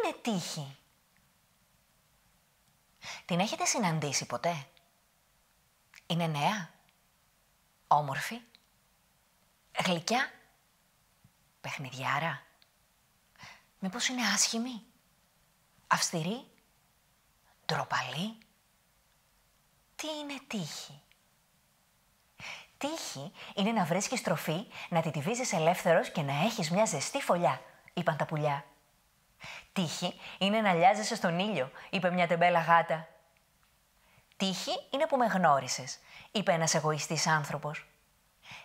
είναι τύχη? Την έχετε συναντήσει ποτέ? Είναι νέα? Όμορφη? Γλυκιά? Παιχνιδιάρα? Μήπως είναι άσχημη? Αυστηρή? Ντροπαλή? Τι είναι τύχη? Τύχη είναι να βρίσκεις τροφή, να τη βίζεις ελεύθερος και να έχεις μια ζεστή φωλιά, είπαν τα πουλιά. Τύχη είναι να λιάζεσαι στον ήλιο, είπε μια τεμπέλα γάτα. Τύχη είναι που με γνώρισες, είπε ένας εγωιστής άνθρωπος.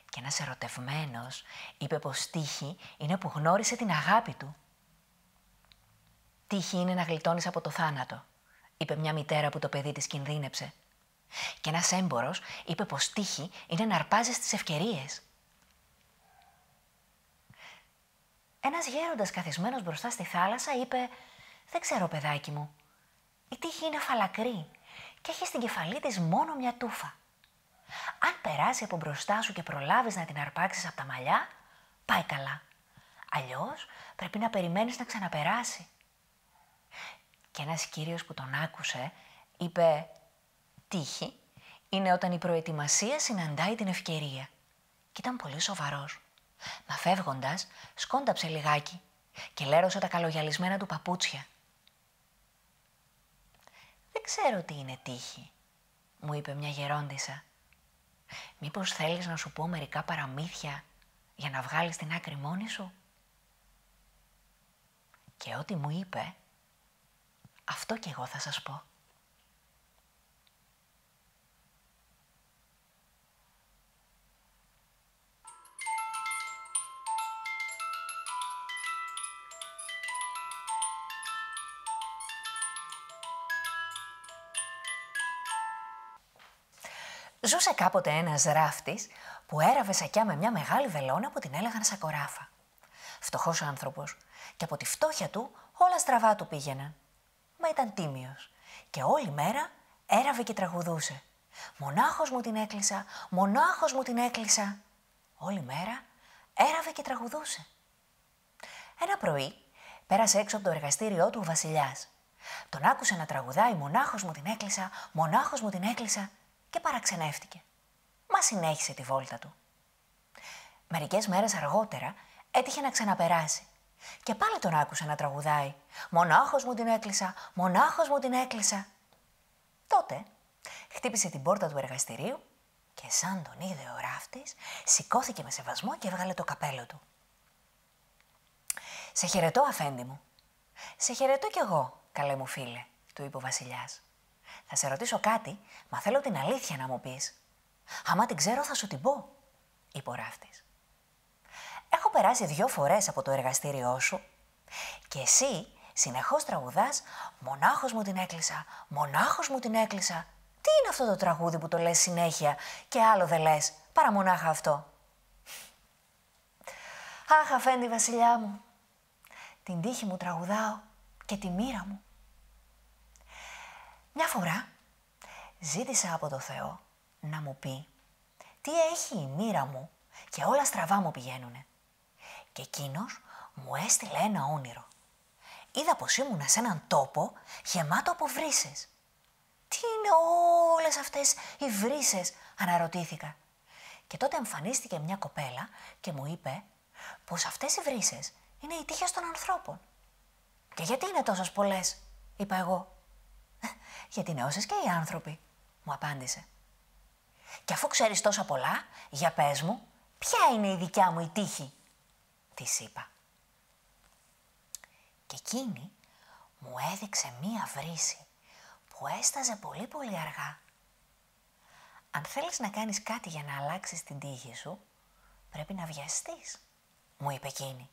Και ένας ερωτευμένος είπε πως τύχη είναι που γνώρισε την αγάπη του. Τύχη είναι να γλιτώνεις από το θάνατο, είπε μια μητέρα που το παιδί της κινδύνεψε. Και ένας έμπορος είπε πως τύχη είναι να αρπάζεις τις ευκαιρίες. Ένας γέροντας καθισμένος μπροστά στη θάλασσα είπε «Δεν ξέρω, παιδάκι μου, η τύχη είναι φαλακρή και έχει στην κεφαλή της μόνο μια τούφα. Αν περάσει από μπροστά σου και προλάβεις να την αρπάξεις από τα μαλλιά, πάει καλά. Αλλιώς πρέπει να περιμένεις να ξαναπεράσει». Και ένας κύριος που τον άκουσε είπε «Τύχη είναι όταν η προετοιμασία συναντάει την ευκαιρία». Και ήταν πολύ σοβαρός. Μα φεύγοντας, σκόνταψε λιγάκι και λέρωσε τα καλογιαλισμένα του παπούτσια. «Δεν ξέρω τι είναι τύχη», μου είπε μια γερόντισσα. «Μήπως θέλεις να σου πω μερικά παραμύθια για να βγάλεις την άκρη μόνη σου?» Και ό,τι μου είπε, αυτό κι εγώ θα σας πω. Ζούσε κάποτε ένας ράφτης που έραβε σακιά με μια μεγάλη βελόνα που την έλεγαν σακοράφα. Φτωχός άνθρωπος και από τη φτώχεια του όλα στραβά του πήγαιναν. Μα ήταν τίμιος και όλη μέρα έραβε και τραγουδούσε. «Μονάχος μου την έκλεισα, μονάχος μου την έκλεισα». Όλη μέρα έραβε και τραγουδούσε. Ένα πρωί πέρασε έξω από το εργαστήριό του ο βασιλιάς. Τον άκουσε να τραγουδάει «Μονάχος μου την έκλεισα, μονάχος μου την έκλεισα» και παραξενεύτηκε. Μα συνέχισε τη βόλτα του. Μερικές μέρες αργότερα έτυχε να ξαναπεράσει και πάλι τον άκουσε να τραγουδάει «Μονάχος μου την έκλεισα, μονάχος μου την έκλεισα». Τότε χτύπησε την πόρτα του εργαστηρίου και σαν τον είδε ο ράφτης, σηκώθηκε με σεβασμό και έβγαλε το καπέλο του. «Σε χαιρετώ, αφέντη μου». «Σε χαιρετώ κι εγώ, καλέ μου φίλε», του είπε ο βασιλιάς. «Θα σε ρωτήσω κάτι, μα θέλω την αλήθεια να μου πεις». «Άμα την ξέρω θα σου την πω», είπε ο ράφτης. «Έχω περάσει 2 φορές από το εργαστήριό σου και εσύ συνεχώς τραγουδάς «Μονάχος μου την έκλεισα, μονάχος μου την έκλεισα». Τι είναι αυτό το τραγούδι που το λες συνέχεια και άλλο δεν λες, παρά μονάχα αυτό?» «Αχ, αφέντη βασιλιά μου, την τύχη μου τραγουδάω και τη μοίρα μου». Μια φορά ζήτησα από το Θεό να μου πει τι έχει η μοίρα μου και όλα στραβά μου πηγαίνουνε. Και εκείνος μου έστειλε ένα όνειρο. Είδα πως ήμουνα σε έναν τόπο γεμάτο από βρύσες. «Τι είναι όλες αυτές οι βρύσες?» αναρωτήθηκα. Και τότε εμφανίστηκε μια κοπέλα και μου είπε πως αυτές οι βρύσες είναι οι τύχες των ανθρώπων. «Και γιατί είναι τόσες πολλές?» είπα εγώ. «Γιατί είναι όσες και οι άνθρωποι», μου απάντησε. «Και αφού ξέρεις τόσα πολλά, για πες μου, ποια είναι η δικιά μου η τύχη?» της είπα. Και εκείνη μου έδειξε μία βρύση που έσταζε πολύ πολύ αργά. «Αν θέλεις να κάνεις κάτι για να αλλάξεις την τύχη σου, πρέπει να βιαστείς», μου είπε εκείνη.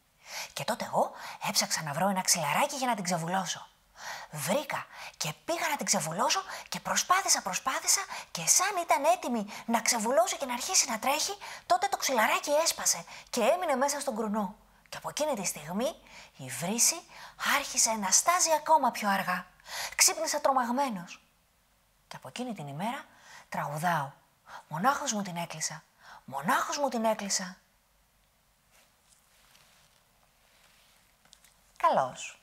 Και τότε εγώ έψαξα να βρω ένα ξυλαράκι για να την ξεβουλώσω. Βρήκα και πήγα να την ξεβουλώσω και προσπάθησα και σαν ήταν έτοιμη να ξεβουλώσει και να αρχίσει να τρέχει, τότε το ξυλαράκι έσπασε και έμεινε μέσα στον κρουνό. Και από εκείνη τη στιγμή η βρύση άρχισε να στάζει ακόμα πιο αργά. Ξύπνησα τρομαγμένος. Και από εκείνη την ημέρα τραγουδάω «Μονάχος μου την έκλεισα, μονάχος μου την έκλεισα». Καλώς.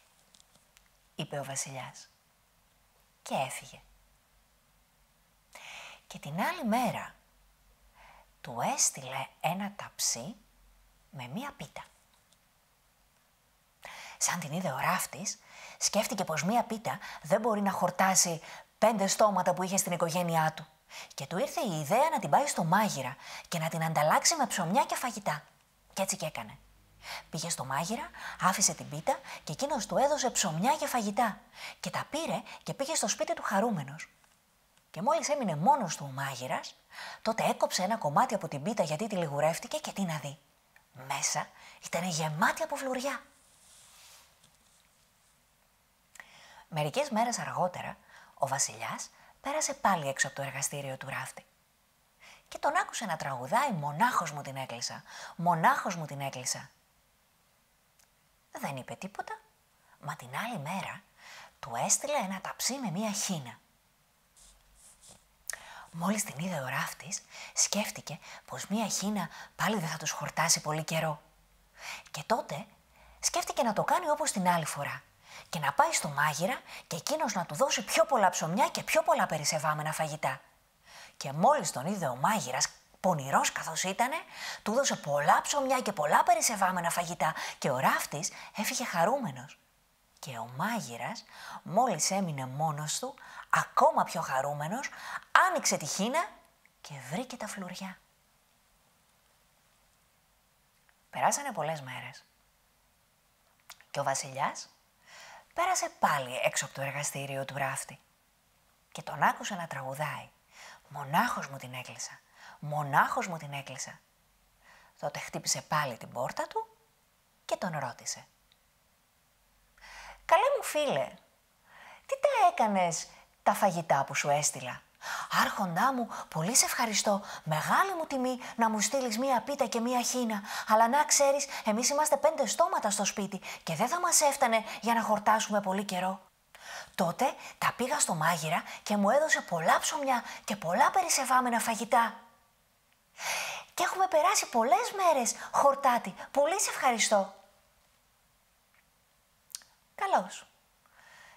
είπε ο βασιλιάς. Και έφυγε. Και την άλλη μέρα του έστειλε ένα ταψί με μία πίτα. Σαν την είδε ο ράφτης, σκέφτηκε πως μία πίτα δεν μπορεί να χορτάσει 5 στόματα που είχε στην οικογένειά του. Και του ήρθε η ιδέα να την πάει στο μάγειρα και να την ανταλλάξει με ψωμιά και φαγητά. Και έτσι και έκανε. Πήγε στο μάγειρα, άφησε την πίτα και εκείνος του έδωσε ψωμιά και φαγητά. Και τα πήρε και πήγε στο σπίτι του χαρούμενος. Και μόλις έμεινε μόνος του ο μάγειρας, τότε έκοψε ένα κομμάτι από την πίτα γιατί τη λιγουρεύτηκε και τι να δει. Μέσα ήταν γεμάτη από φλουριά. Μερικές μέρες αργότερα, ο βασιλιάς πέρασε πάλι έξω από το εργαστήριο του ράφτη. Και τον άκουσε να τραγουδάει «Μονάχος μου την έκλεισα, μονάχος μου την έκλεισα». Δεν είπε τίποτα, μα την άλλη μέρα του έστειλε ένα ταψί με μία χίνα. Μόλις την είδε ο ράφτης, σκέφτηκε πως μία χίνα πάλι δεν θα τους χορτάσει πολύ καιρό. Και τότε σκέφτηκε να το κάνει όπως την άλλη φορά και να πάει στο μάγειρα και εκείνος να του δώσει πιο πολλά ψωμιά και πιο πολλά περισεβάμενα φαγητά. Και μόλις τον είδε ο μάγειρας, πονηρός καθώς ήτανε, του δώσε πολλά ψωμιά και πολλά περισεβάμενα φαγητά και ο ράφτης έφυγε χαρούμενος. Και ο μάγειρας, μόλις έμεινε μόνος του, ακόμα πιο χαρούμενος, άνοιξε τη χίνα και βρήκε τα φλουριά. Περάσανε πολλές μέρες. Και ο βασιλιάς πέρασε πάλι έξω από το εργαστήριο του ράφτη και τον άκουσε να τραγουδάει «Μονάχος μου την έκλεισα, μονάχος μου την έκλεισα». Τότε χτύπησε πάλι την πόρτα του και τον ρώτησε «Καλέ μου φίλε, τι τα έκανες τα φαγητά που σου έστειλα? Άρχοντά μου, πολύ σε ευχαριστώ. Μεγάλη μου τιμή να μου στείλεις μία πίτα και μία χίνα. Αλλά να ξέρεις, εμείς είμαστε 5 στόματα στο σπίτι και δεν θα μας έφτανε για να χορτάσουμε πολύ καιρό. Τότε τα πήγα στο μάγειρα και μου έδωσε πολλά ψωμιά και πολλά περισεβάμενα φαγητά. Και έχουμε περάσει πολλές μέρες χορτάτη. Πολύ σε ευχαριστώ». «Καλώς»,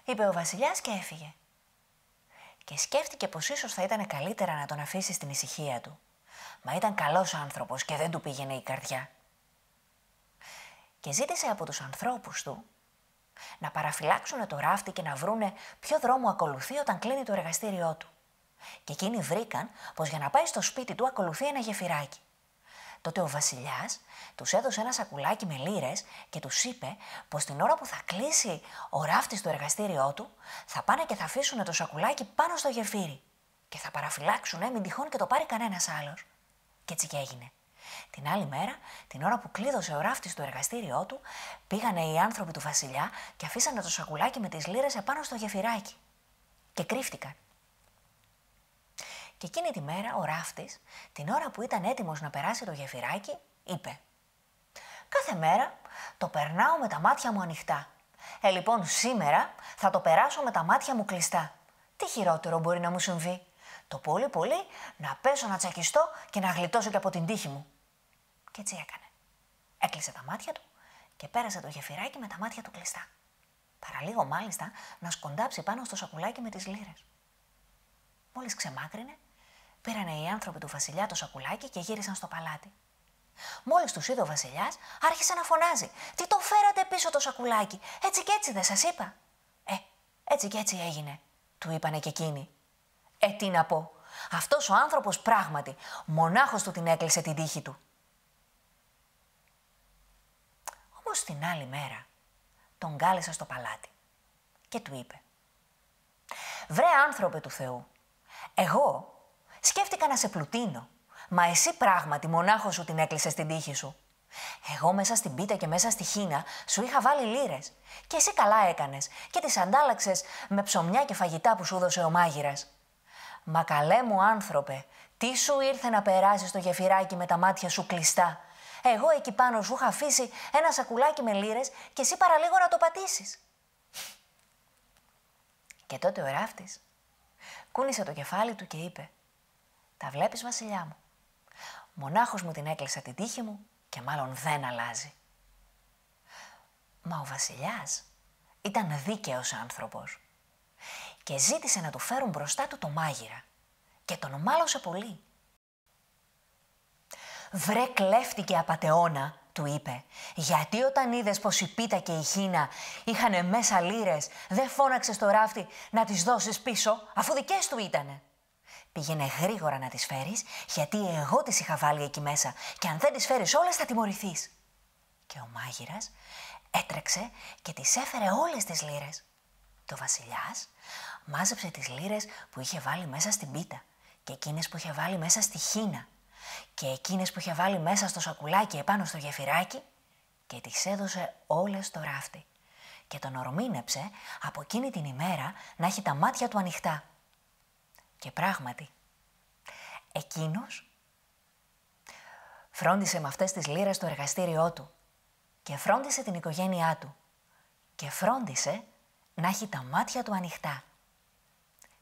είπε ο βασιλιάς και έφυγε. Και σκέφτηκε πως ίσως θα ήταν καλύτερα να τον αφήσει στην ησυχία του. Μα ήταν καλός άνθρωπος και δεν του πήγαινε η καρδιά. Και ζήτησε από τους ανθρώπους του να παραφυλάξουν το ράφτη και να βρούνε ποιο δρόμο ακολουθεί όταν κλείνει το εργαστήριό του. Και εκείνοι βρήκαν πως για να πάει στο σπίτι του ακολουθεί ένα γεφυράκι. Τότε ο βασιλιάς τους έδωσε ένα σακουλάκι με λίρες και τους είπε πως την ώρα που θα κλείσει ο ράφτης στο εργαστήριό του, θα πάνε και θα αφήσουν το σακουλάκι πάνω στο γεφύρι και θα παραφυλάξουν μην τυχόν και το πάρει κανένας άλλος. Και έτσι και έγινε. Την άλλη μέρα, την ώρα που κλείδωσε ο ράφτης στο εργαστήριό του, πήγανε οι άνθρωποι του βασιλιά και αφήσανε το σακουλάκι με τις λίρες επάνω στο γεφυράκι. Και κρύφτηκαν. Και εκείνη τη μέρα ο ράφτης, την ώρα που ήταν έτοιμος να περάσει το γεφυράκι, είπε «Κάθε μέρα το περνάω με τα μάτια μου ανοιχτά. Λοιπόν σήμερα θα το περάσω με τα μάτια μου κλειστά. Τι χειρότερο μπορεί να μου συμβεί? Το πολύ πολύ να πέσω να τσακιστώ και να γλιτώσω και από την τύχη μου». Και έτσι έκανε. Έκλεισε τα μάτια του και πέρασε το γεφυράκι με τα μάτια του κλειστά. Παραλίγο μάλιστα να σκοντάψει πάνω στο σακουλάκι με τις λίρες. Μόλις ξεμάκρυνε, πήρανε οι άνθρωποι του βασιλιά το σακουλάκι και γύρισαν στο παλάτι. Μόλις τους είδε ο βασιλιάς, άρχισε να φωνάζει «Τι το φέρατε πίσω το σακουλάκι, έτσι και έτσι δεν σας είπα?» Έτσι και έτσι έγινε», του είπανε και εκείνοι. Τι να πω, αυτός ο άνθρωπος πράγματι, μονάχος του την έκλεισε την τύχη του. Όμως την άλλη μέρα τον κάλεσε στο παλάτι και του είπε «Βρε άνθρωπε του Θεού, εγώ σκέφτηκα να σε πλουτίνω, μα εσύ πράγματι μονάχος σου την έκλεισες την τύχη σου. Εγώ μέσα στην πίτα και μέσα στη χίνα σου είχα βάλει λίρες και εσύ καλά έκανες και τις αντάλλαξες με ψωμιά και φαγητά που σου έδωσε ο μάγειρας. Μα καλέ μου άνθρωπε, τι σου ήρθε να περάσεις το γεφυράκι με τα μάτια σου κλειστά? Εγώ εκεί πάνω σου είχα αφήσει ένα σακουλάκι με λίρες και εσύ παραλίγο να το πατήσεις». Και τότε ο ράφτης κούνησε το κεφάλι του και είπε «Τα βλέπεις, βασιλιά μου, μονάχος μου την έκλεισα την τύχη μου και μάλλον δεν αλλάζει». Μα ο βασιλιάς Ήταν δίκαιος άνθρωπος και ζήτησε να του φέρουν μπροστά του το μάγειρα και τον μάλωσε πολύ. «Βρε κλέφτη και απατεώνα», του είπε, «γιατί όταν είδες πως η Πίτα και η Χίνα είχανε μέσα λίρες, δεν φώναξες στο ράφτη να τις δώσεις πίσω, αφού δικές του ήτανε. Πήγαινε γρήγορα να τις φέρεις, γιατί εγώ τις είχα βάλει εκεί μέσα και αν δεν τις φέρεις όλες θα τιμωρηθείς». Και ο μάγειρας έτρεξε και τις έφερε όλες τις λίρες. Και ο βασιλιάς μάζεψε τις λίρες που είχε βάλει μέσα στην Πίτα και εκείνες που είχε βάλει μέσα στη Χίνα και εκείνες που είχε βάλει μέσα στο σακουλάκι επάνω στο γεφυράκι και τις έδωσε όλες στο ράφτη και τον ορμήνεψε από εκείνη την ημέρα να έχει τα μάτια του ανοιχτά. Και πράγματι, εκείνος φρόντισε με αυτές τις λίρες το εργαστήριό του και φρόντισε την οικογένειά του και φρόντισε να έχει τα μάτια του ανοιχτά.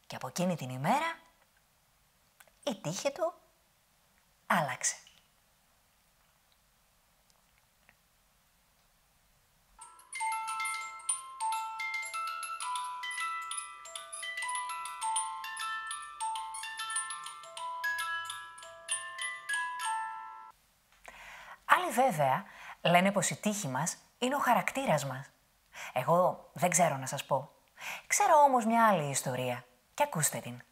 Και από εκείνη την ημέρα η τύχη του άλλαξε. Άλλοι βέβαια λένε πως η τύχη μας είναι ο χαρακτήρας μας. Εγώ δεν ξέρω να σας πω. Ξέρω όμως μια άλλη ιστορία και ακούστε την.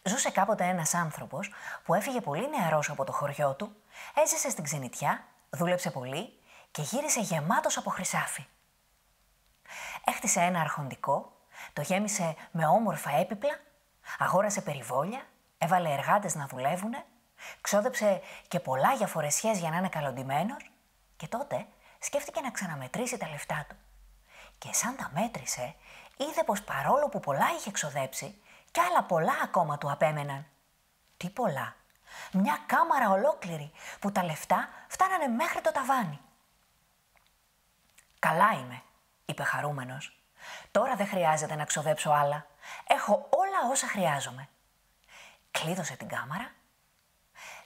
Ζούσε κάποτε ένας άνθρωπος που έφυγε πολύ νεαρός από το χωριό του, έζησε στην ξενιτιά, δούλεψε πολύ και γύρισε γεμάτος από χρυσάφι. Έχτισε ένα αρχοντικό, το γέμισε με όμορφα έπιπλα, αγόρασε περιβόλια, έβαλε εργάτες να δουλεύουνε, ξόδεψε και πολλά για φορεσιές για να είναι καλοντημένος και τότε σκέφτηκε να ξαναμετρήσει τα λεφτά του. Και σαν τα μέτρησε, είδε πως παρόλο που πολλά είχε ξοδέψει, κι άλλα πολλά ακόμα του απέμεναν. Τι πολλά! Μια κάμαρα ολόκληρη που τα λεφτά φτάνανε μέχρι το ταβάνι. «Καλά είμαι», είπε χαρούμενος. «Τώρα δεν χρειάζεται να ξοδέψω άλλα. Έχω όλα όσα χρειάζομαι». Κλείδωσε την κάμαρα,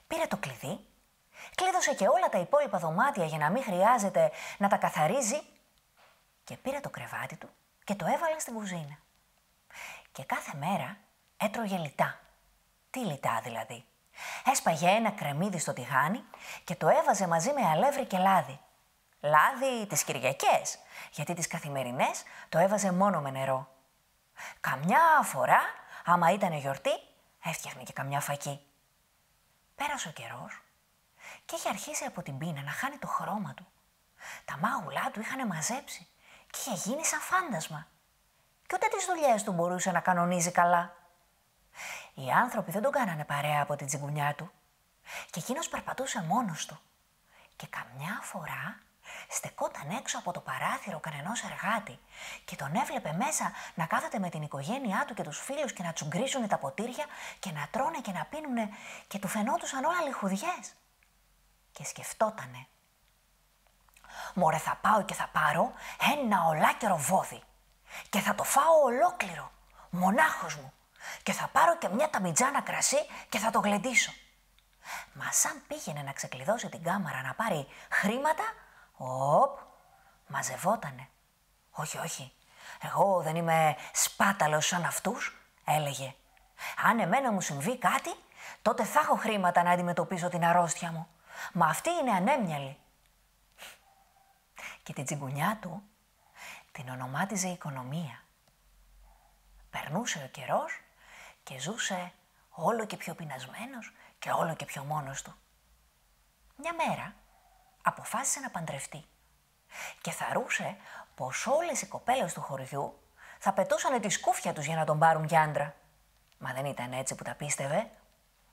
πήρε το κλειδί, κλείδωσε και όλα τα υπόλοιπα δωμάτια για να μην χρειάζεται να τα καθαρίζει και πήρε το κρεβάτι του και το έβαλε στην κουζίνα. Και κάθε μέρα έτρωγε λιτά. Τι λιτά δηλαδή? Έσπαγε ένα κρεμμύδι στο τηγάνι και το έβαζε μαζί με αλεύρι και λάδι. Λάδι τις Κυριακές, γιατί τις καθημερινές το έβαζε μόνο με νερό. Καμιά φορά, άμα ήταν γιορτή, έφτιαχνε και καμιά φακή. Πέρασε ο καιρός και είχε αρχίσει από την πείνα να χάνει το χρώμα του. Τα μάγουλά του είχαν μαζέψει και είχε γίνει σαν φάντασμα. Και ούτε τις δουλειές του μπορούσε να κανονίζει καλά. Οι άνθρωποι δεν τον κάνανε παρέα από την τσιγκουνιά του και εκείνος περπατούσε μόνος του. Και καμιά φορά στεκόταν έξω από το παράθυρο κανενός εργάτη και τον έβλεπε μέσα να κάθεται με την οικογένειά του και τους φίλους και να τσουγκρίζουν τα ποτήρια και να τρώνε και να πίνουνε και του φαινόντουσαν όλα λιχουδιές. Και σκεφτότανε, «Μωρέ, θα πάω και θα πάρω ένα ολάκερο βόδι και θα το φάω ολόκληρο, μονάχος μου, και θα πάρω και μια ταμιτζάνα κρασί και θα το γλεντήσω». Μα σαν πήγαινε να ξεκλειδώσει την κάμαρα να πάρει χρήματα, μαζευότανε. «Όχι, όχι, εγώ δεν είμαι σπάταλος σαν αυτούς», έλεγε. «Αν εμένα μου συμβεί κάτι, τότε θα έχω χρήματα να αντιμετωπίσω την αρρώστια μου. Μα αυτή είναι ανέμυαλη». Και την τσιγκουνιά του την ονομάτιζε οικονομία. Περνούσε ο καιρός και ζούσε όλο και πιο πεινασμένος και όλο και πιο μόνος του. Μια μέρα αποφάσισε να παντρευτεί και θαρούσε πως όλες οι κοπέλες του χωριού θα πετούσανε τη σκούφια τους για να τον πάρουν για άντρα. Μα δεν ήταν έτσι που τα πίστευε.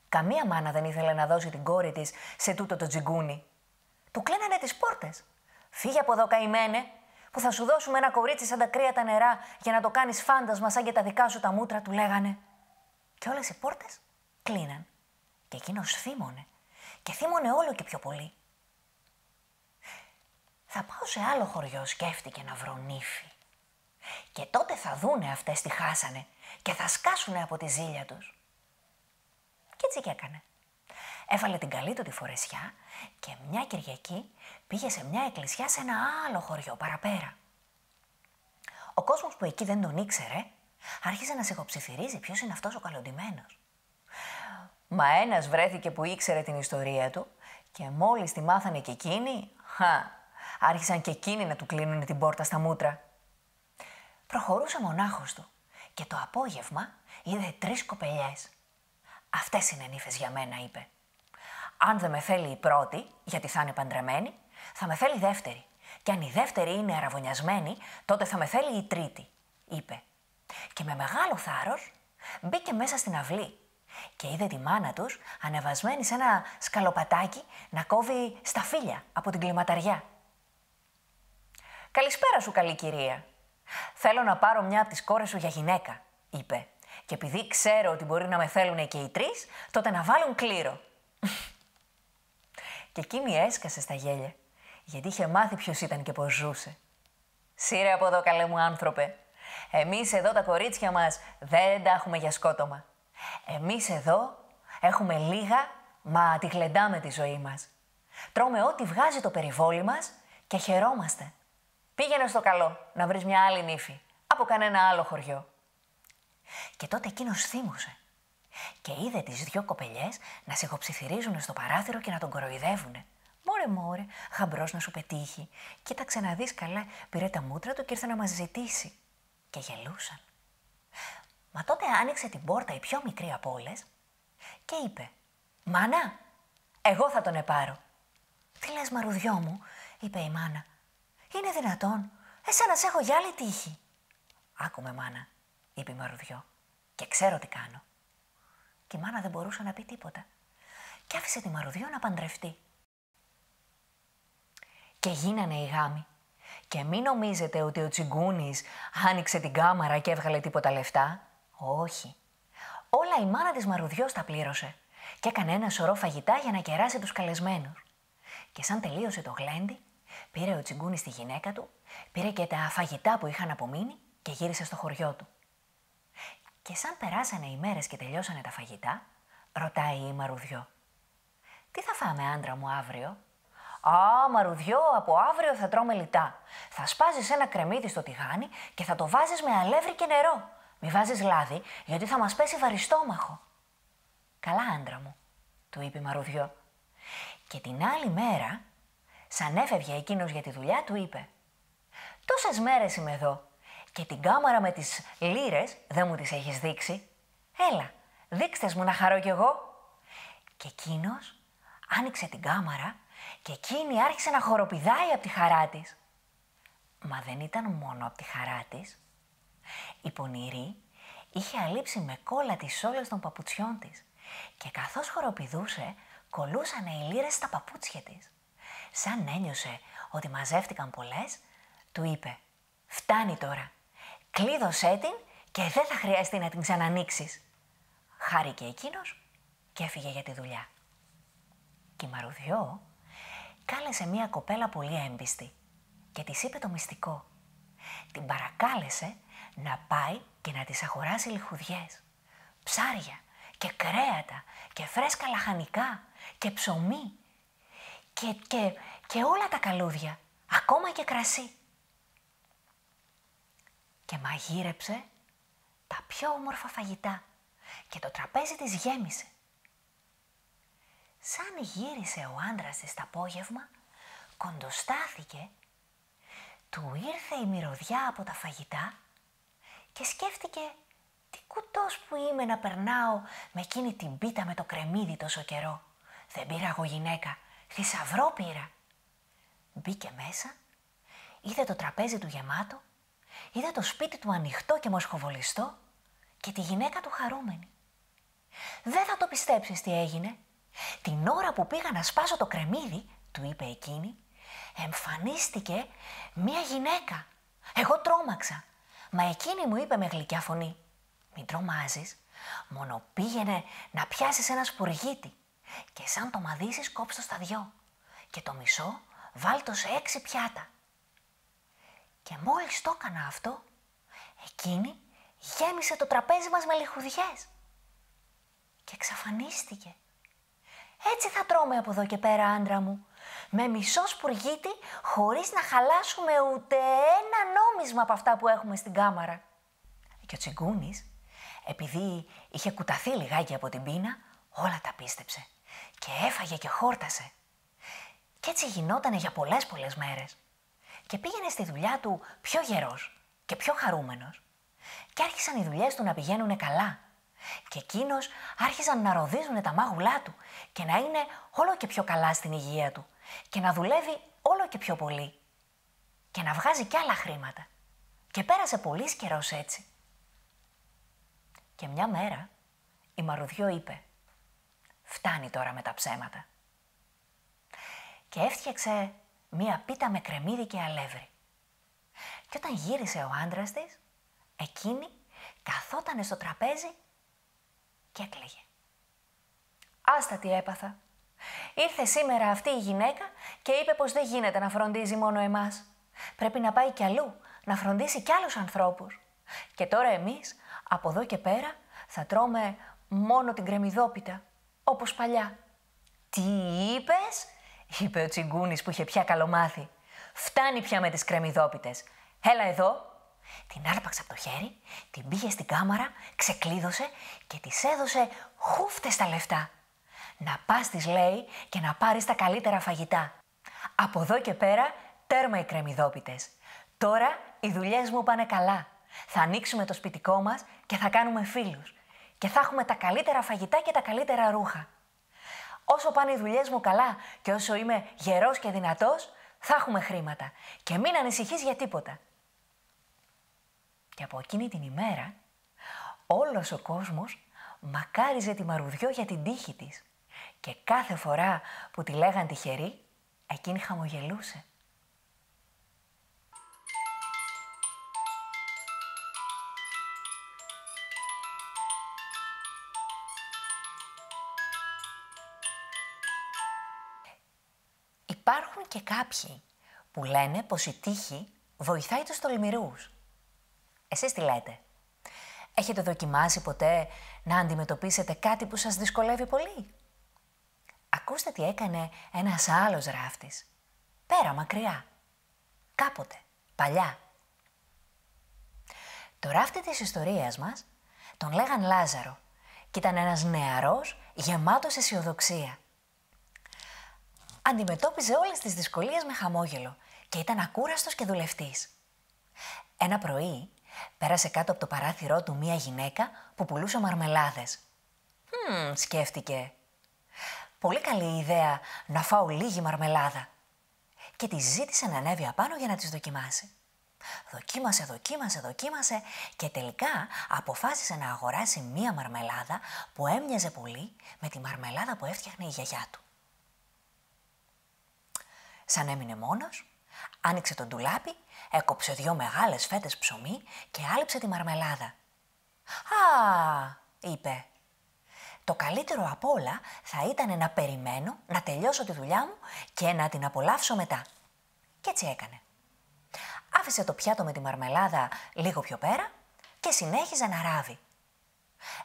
Καμία μάνα δεν ήθελε να δώσει την κόρη της σε τούτο το τζιγκούνι. Του κλείνανε τις πόρτες. «Φύγε από εδώ, καημένε, που θα σου δώσουμε ένα κορίτσι σαν τα κρύα τα νερά για να το κάνεις φάντασμα σαν και τα δικά σου τα μούτρα», του λέγανε. Και όλες οι πόρτες κλείναν. Και εκείνος θύμωνε. Και θύμωνε όλο και πιο πολύ. «Θα πάω σε άλλο χωριό», σκέφτηκε, «να βρω νύφη. Και τότε θα δούνε αυτές τι χάσανε και θα σκάσουνε από τη ζήλια τους». Και έτσι και έκανε. Έβαλε την καλή του τη φορεσιά και μια Κυριακή πήγε σε μια εκκλησιά σε ένα άλλο χωριό παραπέρα. Ο κόσμος που εκεί δεν τον ήξερε, άρχισε να σιγοψιθυρίζει ποιος είναι αυτός ο καλοντημένος. Μα ένας βρέθηκε που ήξερε την ιστορία του και μόλις τη μάθανε και εκείνοι, άρχισαν και εκείνοι να του κλείνουν την πόρτα στα μούτρα. Προχωρούσε μονάχος του και το απόγευμα είδε 3 κοπελιές. «Αυτές είναι νύφες για μένα», είπε. «Αν δεν με θέλει η πρώτη, γιατί θα είναι παντρεμένη, θα με θέλει η δεύτερη. Και αν η δεύτερη είναι αραβωνιασμένη, τότε θα με θέλει η τρίτη», είπε. Και με μεγάλο θάρρος μπήκε μέσα στην αυλή και είδε τη μάνα τους ανεβασμένη σε ένα σκαλοπατάκι να κόβει σταφύλια από την κλιματαριά. «Καλησπέρα σου, καλή κυρία. Θέλω να πάρω μια από τις κόρες σου για γυναίκα», είπε. «Και επειδή ξέρω ότι μπορεί να με θέλουν και οι 3, τότε να βάλουν κλήρο». Και εκείνη έσκασε στα γέλια, γιατί είχε μάθει ποιος ήταν και πώς ζούσε. «Σύρε από εδώ, καλέ μου άνθρωπε. Εμείς εδώ τα κορίτσια μας δεν τα έχουμε για σκότωμα. Εμείς εδώ έχουμε λίγα, μα τη γλεντάμε τη ζωή μας. Τρώμε ό,τι βγάζει το περιβόλι μας και χαιρόμαστε. Πήγαινε στο καλό να βρεις μια άλλη νύφη από κανένα άλλο χωριό». Και τότε εκείνος θύμωσε και είδε τις 2 κοπελιές να σιγοψιθυρίζουν στο παράθυρο και να τον κοροϊδεύουνε. «Μωρέ, γαμπρός να σου πετύχει. Κοίταξε να δεις καλά», πήρε τα μούτρα του και ήρθε να μας ζητήσει. Και γελούσαν. Μα τότε άνοιξε την πόρτα η πιο μικρή από όλες και είπε: «Μάνα, εγώ θα τον επάρω». «Τι λες, μαρουδιό μου», είπε η μάνα. «Είναι δυνατόν? Εσένα σ' έχω για άλλη τύχη». «Άκουμε, μάνα», είπε η μαρουδιό, «και ξέρω τι κάνω». Και η μάνα δεν μπορούσε να πει τίποτα και άφησε τη μαρουδιό να παντρευτεί. Και γίνανε οι γάμοι. Και μην νομίζετε ότι ο Τσιγκούνης άνοιξε την κάμαρα και έβγαλε τίποτα λεφτά. Όχι. Όλα η μάνα της μαρουδιός τα πλήρωσε και έκανε ένα σωρό φαγητά για να κεράσει τους καλεσμένους. Και σαν τελείωσε το γλέντι, πήρε ο Τσιγκούνης τη γυναίκα του, πήρε και τα φαγητά που είχαν απομείνει και γύρισε στο χωριό του. Και σαν περάσανε οι μέρες και τελειώσανε τα φαγητά, ρωτάει η μαρουδιό: «Τι θα φάμε, άντρα μου, αύριο?» «Α, μαρουδιό, από αύριο θα τρώμε λιτά. Θα σπάζεις ένα κρεμμύδι στο τηγάνι και θα το βάζεις με αλεύρι και νερό. Μη βάζεις λάδι, γιατί θα μας πέσει βαριστόμαχο». «Καλά, άντρα μου», του είπε η μαρουδιό. Και την άλλη μέρα, σαν έφευγε εκείνος για τη δουλειά, του είπε: «Τόσες μέρες είμαι εδώ και την κάμαρα με τις λίρες δεν μου τις έχεις δείξει. Έλα, δείξτες μου να χαρώ κι εγώ». Και εκείνος άνοιξε την κάμαρα και εκείνη άρχισε να χοροπηδάει από τη χαρά της. Μα δεν ήταν μόνο από τη χαρά της. Η πονηρή είχε αλείψει με κόλλα τις σόλες των παπουτσιών της και καθώς χοροπηδούσε, κολλούσανε οι λίρες στα παπούτσια της. Σαν ένιωσε ότι μαζεύτηκαν πολλές, του είπε: «Φτάνει τώρα. Κλείδωσέ την και δεν θα χρειαστεί να την ξανανοίξεις». Χάρηκε εκείνος και έφυγε για τη δουλειά. Και η μαρουδιό κάλεσε μία κοπέλα πολύ έμπιστη και της είπε το μυστικό. Την παρακάλεσε να πάει και να της αγοράσει λιχουδιές, ψάρια και κρέατα και φρέσκα λαχανικά και ψωμί και όλα τα καλούδια, ακόμα και κρασί. Και μαγείρεψε τα πιο όμορφα φαγητά και το τραπέζι της γέμισε. Σαν γύρισε ο άντρας της το απόγευμα, κοντοστάθηκε, του ήρθε η μυρωδιά από τα φαγητά και σκέφτηκε τι κουτός που είμαι να περνάω με εκείνη την πίτα με το κρεμμύδι τόσο καιρό. Δεν πήρα εγώ γυναίκα, θησαυρό πήρα. Μπήκε μέσα, είδε το τραπέζι του γεμάτο, είδε το σπίτι του ανοιχτό και μοσχοβολιστό και τη γυναίκα του χαρούμενη. Δεν θα το πιστέψεις τι έγινε. Την ώρα που πήγα να σπάσω το κρεμμύδι, του είπε εκείνη, εμφανίστηκε μία γυναίκα. Εγώ τρόμαξα, μα εκείνη μου είπε με γλυκιά φωνή: «Μην τρομάζεις, μόνο πήγαινε να πιάσεις ένα σπουργίτι και σαν το μαδίσεις κόψω στα 2 και το μισό βάλτο σε 6 πιάτα». Και μόλις το έκανα αυτό, εκείνη γέμισε το τραπέζι μας με λιχουδιές και εξαφανίστηκε. «Έτσι θα τρώμε από εδώ και πέρα, άντρα μου. με μισό σπουργίτι, χωρίς να χαλάσουμε ούτε ένα νόμισμα από αυτά που έχουμε στην κάμαρα. Και ο Τσιγκούνης, επειδή είχε κουταθεί λιγάκι από την πείνα, όλα τα πίστεψε και έφαγε και χόρτασε. Κι έτσι γινότανε για πολλές μέρες. Και πήγαινε στη δουλειά του πιο γερός και πιο χαρούμενος. Και άρχισαν οι δουλειές του να πηγαίνουν καλά. Και εκείνος άρχισαν να ροδίζουν τα μάγουλά του και να είναι όλο και πιο καλά στην υγεία του και να δουλεύει όλο και πιο πολύ και να βγάζει κι άλλα χρήματα. Και πέρασε πολύς καιρός έτσι. Και μια μέρα η Μαρουδιό είπε «Φτάνει τώρα με τα ψέματα». Και έφτιαξε μία πίτα με κρεμμύδι και αλεύρι. Και όταν γύρισε ο άντρας της, εκείνη καθότανε στο τραπέζι και έκλαιγε. «Άστα τι έπαθα. Ήρθε σήμερα αυτή η γυναίκα και είπε πως δεν γίνεται να φροντίζει μόνο εμάς. Πρέπει να πάει κι αλλού, να φροντίσει κι άλλους ανθρώπους. Και τώρα εμείς, από εδώ και πέρα, θα τρώμε μόνο την κρεμμυδόπιτα, όπως παλιά». «Τι είπες?» είπε ο Τσιγκούνης που είχε πια καλομάθει. «Φτάνει πια με τις κρεμμυδόπιτες. Έλα εδώ». Την άρπαξε από το χέρι, την πήγε στην κάμαρα, ξεκλείδωσε και της έδωσε χούφτες τα λεφτά. «Να πας», της λέει, «και να πάρεις τα καλύτερα φαγητά. Από εδώ και πέρα τέρμα οι κρεμμυδόπιτες. Τώρα οι δουλειές μου πάνε καλά. Θα ανοίξουμε το σπιτικό μας και θα κάνουμε φίλους. Και θα έχουμε τα καλύτερα φαγητά και τα καλύτερα ρούχα. Όσο πάνε οι δουλειές μου καλά και όσο είμαι γερός και δυνατός, θα έχουμε χρήματα. Και μην ανησυχείς για τίποτα». Και από εκείνη την ημέρα, όλος ο κόσμος μακάριζε τη Μαρουδιό για την τύχη της. Και κάθε φορά που τη λέγαν τυχερή, εκείνη χαμογελούσε. Υπάρχουν και κάποιοι που λένε πως η τύχη βοηθάει τους τολμηρούς. Εσείς τι λέτε? Έχετε δοκιμάσει ποτέ να αντιμετωπίσετε κάτι που σας δυσκολεύει πολύ? Ακούστε τι έκανε ένας άλλος ράφτης. Πέρα μακριά. Κάποτε. Παλιά. Το ράφτη της ιστορίας μας τον λέγαν Λάζαρο και ήταν ένας νεαρός γεμάτος αισιοδοξία. Αντιμετώπιζε όλες τις δυσκολίες με χαμόγελο και ήταν ακούραστος και δουλευτής. Ένα πρωί πέρασε κάτω από το παράθυρό του μία γυναίκα που πουλούσε μαρμελάδες. Σκέφτηκε. Πολύ καλή ιδέα να φάω λίγη μαρμελάδα. Και τη ζήτησε να ανέβει απάνω για να τις δοκιμάσει. Δοκίμασε και τελικά αποφάσισε να αγοράσει μία μαρμελάδα που έμοιαζε πολύ με τη μαρμελάδα που έφτιαχνε η γιαγιά του. Σαν έμεινε μόνος, άνοιξε το ντουλάπι, έκοψε 2 μεγάλες φέτες ψωμί και άλυψε τη μαρμελάδα. «Α», είπε, «το καλύτερο απ' όλα θα ήταν να περιμένω να τελειώσω τη δουλειά μου και να την απολαύσω μετά». Και έτσι έκανε. Άφησε το πιάτο με τη μαρμελάδα λίγο πιο πέρα και συνέχιζε να ράβει.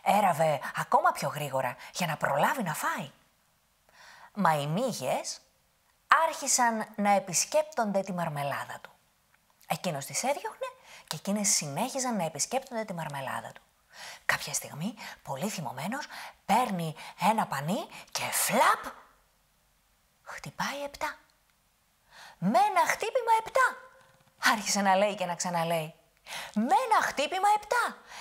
Έραβε ακόμα πιο γρήγορα για να προλάβει να φάει. Μα οι μύγες άρχισαν να επισκέπτονται τη μαρμελάδα του. Εκείνος τις έδιωχνε και εκείνες συνέχιζαν να επισκέπτονται τη μαρμελάδα του. Κάποια στιγμή, πολύ θυμωμένος, παίρνει ένα πανί και φλαπ! Χτυπάει 7. «Με ένα χτύπημα 7», άρχισε να λέει και να ξαναλέει. «Με ένα χτύπημα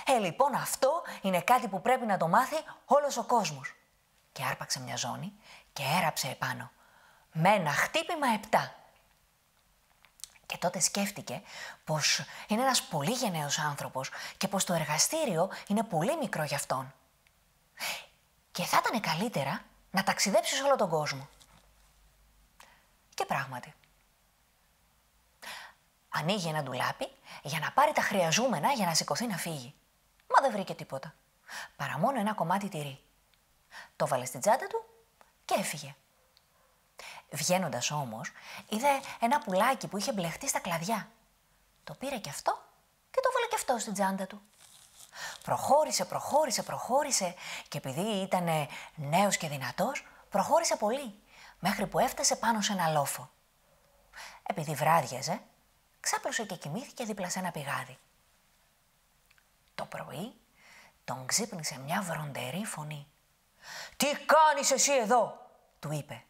7. Λοιπόν, αυτό είναι κάτι που πρέπει να το μάθει όλος ο κόσμος». Και άρπαξε μια ζώνη και έραψε επάνω. «Με ένα χτύπημα 7». Και τότε σκέφτηκε πως είναι ένας πολύ γενναίος άνθρωπος και πως το εργαστήριο είναι πολύ μικρό για αυτόν. Και θα ήταν καλύτερα να ταξιδέψει σε όλο τον κόσμο. Και πράγματι. Ανοίγει ένα ντουλάπι για να πάρει τα χρειαζούμενα για να σηκωθεί να φύγει. Μα δεν βρήκε τίποτα. Παρά μόνο ένα κομμάτι τυρί. Το βάλε στην τσάντα του και έφυγε. Βγαίνοντας όμως, είδε ένα πουλάκι που είχε μπλεχτεί στα κλαδιά. Το πήρε κι αυτό και το βάλε κι αυτό στην τσάντα του. Προχώρησε και επειδή ήταν νέος και δυνατός, προχώρησε πολύ. μέχρι που έφτασε πάνω σε ένα λόφο. Επειδή βράδιαζε, ξάπλωσε και κοιμήθηκε δίπλα σε ένα πηγάδι. Το πρωί τον ξύπνησε μια βροντερή φωνή. «Τι κάνεις εσύ εδώ?» του είπε.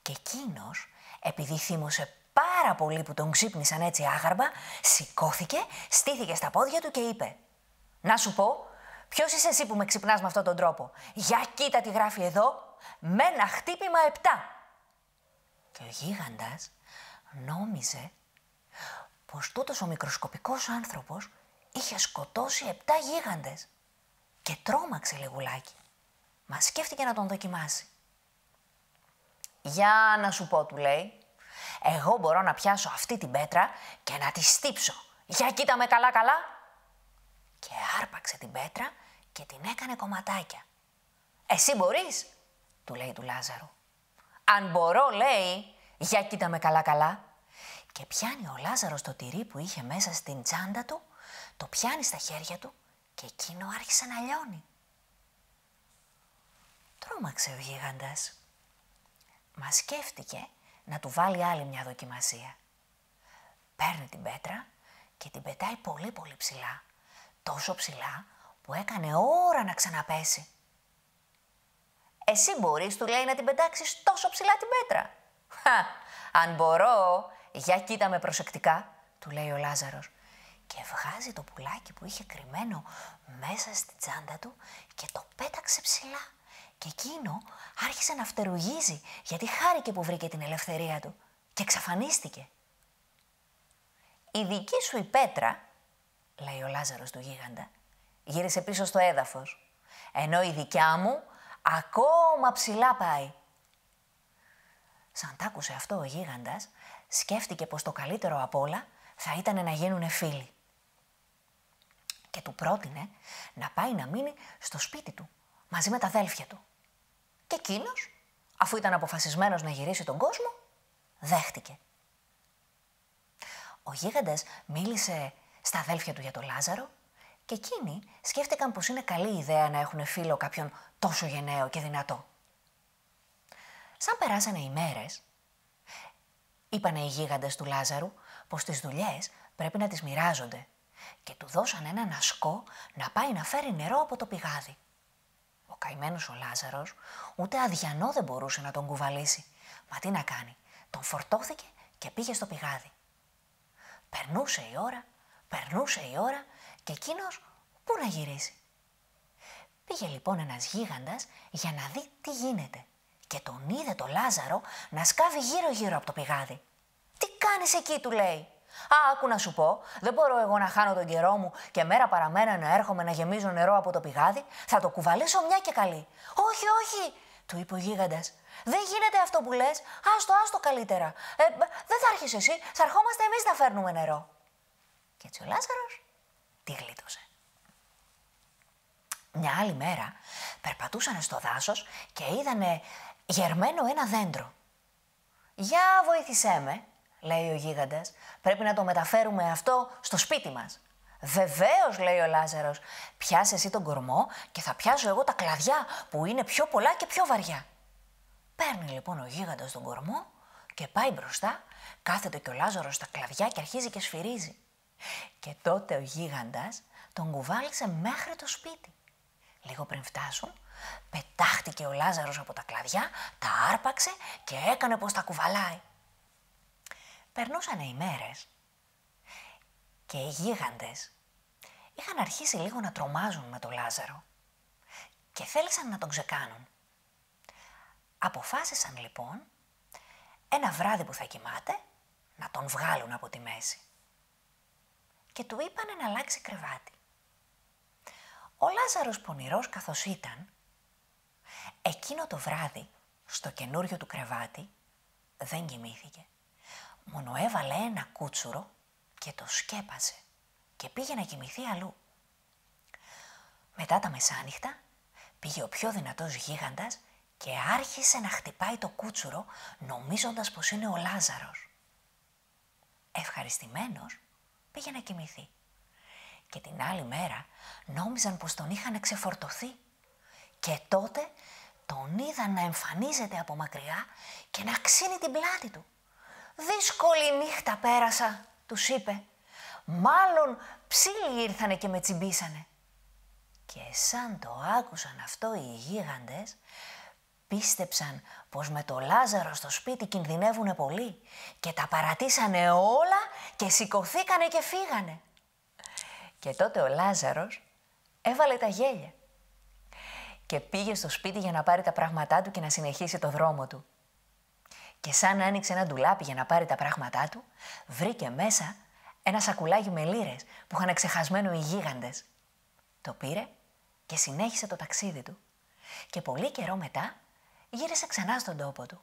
Και εκείνος, επειδή θύμωσε πάρα πολύ που τον ξύπνησαν έτσι άγαρμα, σηκώθηκε, στήθηκε στα πόδια του και είπε: «Να σου πω, ποιος είσαι εσύ που με ξυπνάς με αυτόν τον τρόπο? Για κοίτα τι γράφει εδώ, με ένα χτύπημα 7». Και ο γίγαντας νόμιζε πως τούτος ο μικροσκοπικός άνθρωπος είχε σκοτώσει 7 γίγαντες και τρόμαξε λιγουλάκι. Μα σκέφτηκε να τον δοκιμάσει. «Για να σου πω», του λέει, «εγώ μπορώ να πιάσω αυτή την πέτρα και να τη στύψω. Για κοίτα με καλά-καλά». Και άρπαξε την πέτρα και την έκανε κομματάκια. «Εσύ μπορείς?» του λέει του Λάζαρου. «Αν μπορώ», λέει, «για κοίτα με καλά-καλά». Και πιάνει ο Λάζαρος το τυρί που είχε μέσα στην τσάντα του, το πιάνει στα χέρια του και εκείνο άρχισε να λιώνει. Τρόμαξε ο γίγαντας. Μα σκέφτηκε να του βάλει άλλη μια δοκιμασία. Παίρνει την πέτρα και την πετάει πολύ πολύ ψηλά. Τόσο ψηλά που έκανε ώρα να ξαναπέσει. «Εσύ μπορείς», του λέει, «να την πετάξεις τόσο ψηλά την πέτρα?» «Αν μπορώ, για κοίτα με προσεκτικά», του λέει ο Λάζαρος. Και βγάζει το πουλάκι που είχε κρυμμένο μέσα στην τσάντα του και το πέταξε ψηλά. Και εκείνο άρχισε να φτερουγίζει, γιατί χάρηκε που βρήκε την ελευθερία του και εξαφανίστηκε. «Η δική σου η πέτρα», λέει ο Λάζαρος του γίγαντα, «γύρισε πίσω στο έδαφος, ενώ η δικιά μου ακόμα ψηλά πάει». Σαν τ' άκουσε αυτό ο γίγαντας, σκέφτηκε πως το καλύτερο απ' όλα θα ήταν να γίνουνε φίλοι. Και του πρότεινε να πάει να μείνει στο σπίτι του, μαζί με τα αδέλφια του. Και εκείνος, αφού ήταν αποφασισμένος να γυρίσει τον κόσμο, δέχτηκε. Ο γίγαντας μίλησε στα αδέλφια του για τον Λάζαρο και εκείνοι σκέφτηκαν πως είναι καλή ιδέα να έχουν φίλο κάποιον τόσο γενναίο και δυνατό. Σαν περάσανε οι μέρες, είπανε οι γίγαντες του Λάζαρου πως τις δουλειές πρέπει να τις μοιράζονται και του δώσαν έναν ασκό να πάει να φέρει νερό από το πηγάδι. Ο καημένος ο Λάζαρος ούτε αδιανό δεν μπορούσε να τον κουβαλήσει. Μα τι να κάνει, τον φορτώθηκε και πήγε στο πηγάδι. Περνούσε η ώρα και εκείνος πού να γυρίσει. Πήγε λοιπόν ένας γίγαντας για να δει τι γίνεται και τον είδε το Λάζαρο να σκάβει γύρω-γύρω από το πηγάδι. «Τι κάνεις εκεί?» του λέει. «Άκου να σου πω, δεν μπορώ εγώ να χάνω τον καιρό μου και μέρα παραμέρα να έρχομαι να γεμίζω νερό από το πηγάδι, θα το κουβαλήσω μια και καλή». «Όχι, όχι», του είπε ο γίγαντας, «δεν γίνεται αυτό που λες, άστο καλύτερα, δεν θα έρχεσαι εσύ, θα ερχόμαστε εμείς να φέρνουμε νερό». Και έτσι ο Λάζαρος τη γλίτωσε. Μια άλλη μέρα περπατούσανε στο δάσος και είδανε γερμένο ένα δέντρο. «Για βοήθησέ με», λέει ο γίγαντας, «πρέπει να το μεταφέρουμε αυτό στο σπίτι μας». «Βεβαίως», λέει ο Λάζαρος, «πιάσε εσύ τον κορμό και θα πιάσω εγώ τα κλαδιά που είναι πιο πολλά και πιο βαριά». Παίρνει λοιπόν ο γίγαντας τον κορμό και πάει μπροστά, κάθεται και ο Λάζαρος στα κλαδιά και αρχίζει και σφυρίζει. Και τότε ο γίγαντας τον κουβάλισε μέχρι το σπίτι. Λίγο πριν φτάσουν, πετάχτηκε ο Λάζαρος από τα κλαδιά, τα άρπαξε και έκανε πως τα κουβαλάει. Περνούσανε οι μέρες και οι γίγαντες είχαν αρχίσει λίγο να τρομάζουν με τον Λάζαρο και θέλησαν να τον ξεκάνουν. Αποφάσισαν λοιπόν ένα βράδυ που θα κοιμάται να τον βγάλουν από τη μέση. Και του είπανε να αλλάξει κρεβάτι. Ο Λάζαρος πονηρός καθώς ήταν, εκείνο το βράδυ στο καινούριο του κρεβάτι δεν κοιμήθηκε. Μόνο έβαλε ένα κούτσουρο και το σκέπασε και πήγε να κοιμηθεί αλλού. Μετά τα μεσάνυχτα πήγε ο πιο δυνατός γίγαντας και άρχισε να χτυπάει το κούτσουρο νομίζοντας πως είναι ο Λάζαρος. Ευχαριστημένος πήγε να κοιμηθεί και την άλλη μέρα νόμιζαν πως τον είχαν ξεφορτωθεί και τότε τον είδαν να εμφανίζεται από μακριά και να ξύνει την πλάτη του. «Δύσκολη νύχτα πέρασα», τους είπε. «Μάλλον ψήλοι ήρθανε και με τσιμπήσανε». Και σαν το άκουσαν αυτό οι γίγαντες, πίστεψαν πως με το Λάζαρο στο σπίτι κινδυνεύουνε πολύ και τα παρατήσανε όλα και σηκωθήκανε και φύγανε. Και τότε ο Λάζαρος έβαλε τα γέλια και πήγε στο σπίτι για να πάρει τα πράγματά του και να συνεχίσει το δρόμο του. Και σαν άνοιξε ένα ντουλάπι για να πάρει τα πράγματά του, βρήκε μέσα ένα σακουλάκι με λίρες που είχαν ξεχασμένο οι γίγαντες. Το πήρε και συνέχισε το ταξίδι του. Και πολύ καιρό μετά γύρισε ξανά στον τόπο του.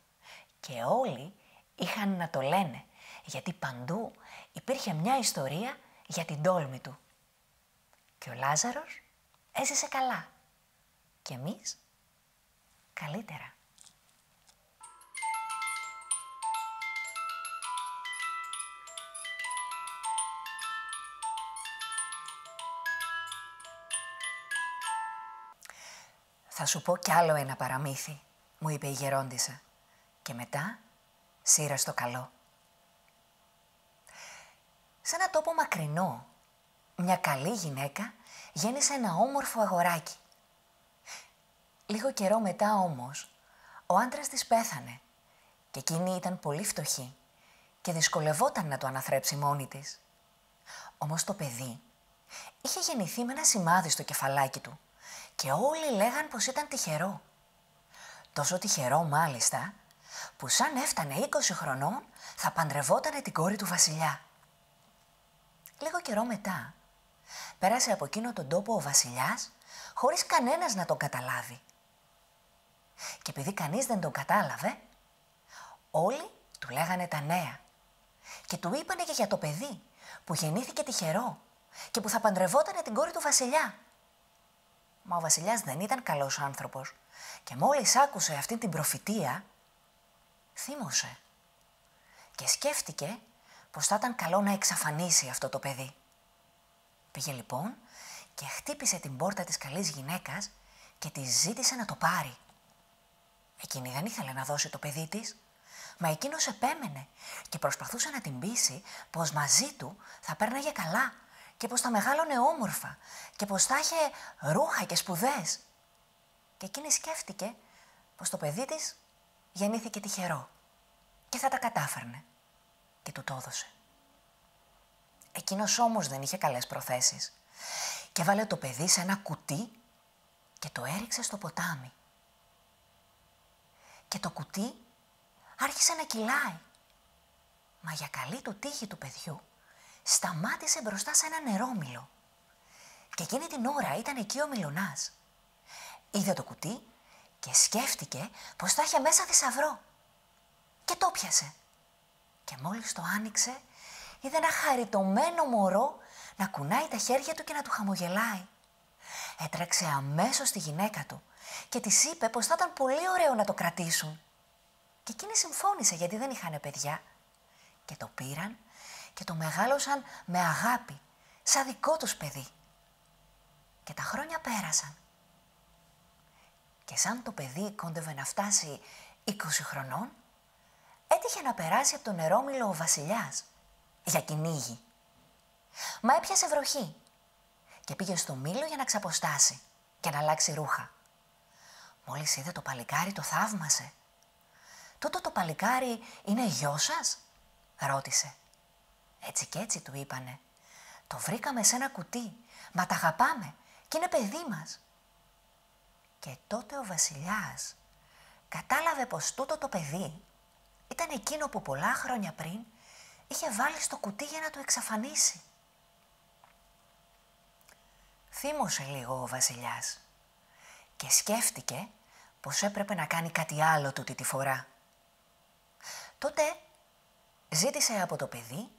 Και όλοι είχαν να το λένε, γιατί παντού υπήρχε μια ιστορία για την τόλμη του. Και ο Λάζαρος έζησε καλά. Και εμείς καλύτερα. «Θα σου πω κι άλλο ένα παραμύθι», μου είπε η γερόντισσα, «και μετά σύρε στο καλό». Σε ένα τόπο μακρινό, μια καλή γυναίκα γέννησε ένα όμορφο αγοράκι. Λίγο καιρό μετά όμως, ο άντρας της πέθανε και εκείνη ήταν πολύ φτωχή και δυσκολευόταν να το αναθρέψει μόνη της. Όμως το παιδί είχε γεννηθεί με ένα σημάδι στο κεφαλάκι του και όλοι λέγαν πως ήταν τυχερό. Τόσο τυχερό μάλιστα, που σαν έφτανε 20 χρονών θα παντρευότανε την κόρη του βασιλιά. Λίγο καιρό μετά, πέρασε από εκείνο τον τόπο ο βασιλιάς χωρίς κανένας να τον καταλάβει. Και επειδή κανείς δεν τον κατάλαβε, όλοι του λέγανε τα νέα και του είπανε και για το παιδί που γεννήθηκε τυχερό και που θα παντρευότανε την κόρη του βασιλιά. Μα ο βασιλιάς δεν ήταν καλός άνθρωπος και μόλις άκουσε αυτή την προφητεία, θύμωσε και σκέφτηκε πως θα ήταν καλό να εξαφανίσει αυτό το παιδί. Πήγε λοιπόν και χτύπησε την πόρτα της καλής γυναίκας και της ζήτησε να το πάρει. Εκείνη δεν ήθελε να δώσει το παιδί της, μα εκείνος επέμενε και προσπαθούσε να την πείσει πως μαζί του θα πέρναγε καλά και πως θα μεγάλωνε όμορφα και πως θα είχε ρούχα και σπουδές. Και εκείνη σκέφτηκε πως το παιδί της γεννήθηκε τυχερό και θα τα κατάφερνε και του το έδωσε. Εκείνος όμως δεν είχε καλές προθέσεις και βάλε το παιδί σε ένα κουτί και το έριξε στο ποτάμι. Και το κουτί άρχισε να κυλάει, μα για καλή του τύχη του παιδιού σταμάτησε μπροστά σε ένα νερόμυλο. Και εκείνη την ώρα ήταν εκεί ο Μιλωνάς. Είδε το κουτί και σκέφτηκε πως θα είχε μέσα θησαυρό. Και το πιασε. Και μόλις το άνοιξε, είδε ένα χαριτωμένο μωρό να κουνάει τα χέρια του και να του χαμογελάει. Έτρεξε αμέσως στη γυναίκα του και της είπε πως θα ήταν πολύ ωραίο να το κρατήσουν. Και εκείνη συμφώνησε γιατί δεν είχανε παιδιά. Και το πήραν και το μεγάλωσαν με αγάπη, σαν δικό τους παιδί. Και τα χρόνια πέρασαν. Και σαν το παιδί κόντευε να φτάσει 20 χρονών, έτυχε να περάσει από το νερόμυλο ο βασιλιάς για κυνήγι. Μα έπιασε βροχή και πήγε στο μήλο για να ξαποστάσει και να αλλάξει ρούχα. Μόλις είδε το παλικάρι το θαύμασε. «Τούτο το παλικάρι είναι γιος σας?» ρώτησε. «Έτσι κι έτσι», του είπανε. «Το βρήκαμε σε ένα κουτί, μα τα αγαπάμε και είναι παιδί μας». Και τότε ο βασιλιάς κατάλαβε πως τούτο το παιδί ήταν εκείνο που πολλά χρόνια πριν είχε βάλει στο κουτί για να το εξαφανίσει. Θύμωσε λίγο ο βασιλιάς και σκέφτηκε πως έπρεπε να κάνει κάτι άλλο τούτη τη φορά. Τότε ζήτησε από το παιδί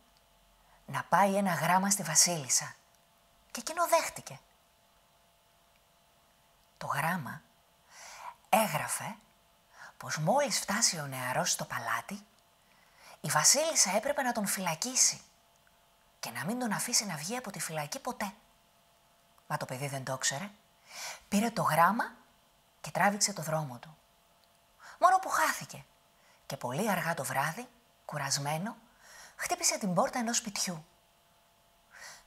να πάει ένα γράμμα στη βασίλισσα και εκείνο δέχτηκε. Το γράμμα έγραφε πως μόλις φτάσει ο νεαρός στο παλάτι, η βασίλισσα έπρεπε να τον φυλακίσει και να μην τον αφήσει να βγει από τη φυλακή ποτέ. Μα το παιδί δεν το ήξερε. Πήρε το γράμμα και τράβηξε το δρόμο του. Μόνο που χάθηκε και πολύ αργά το βράδυ, κουρασμένο, χτύπησε την πόρτα ενός σπιτιού.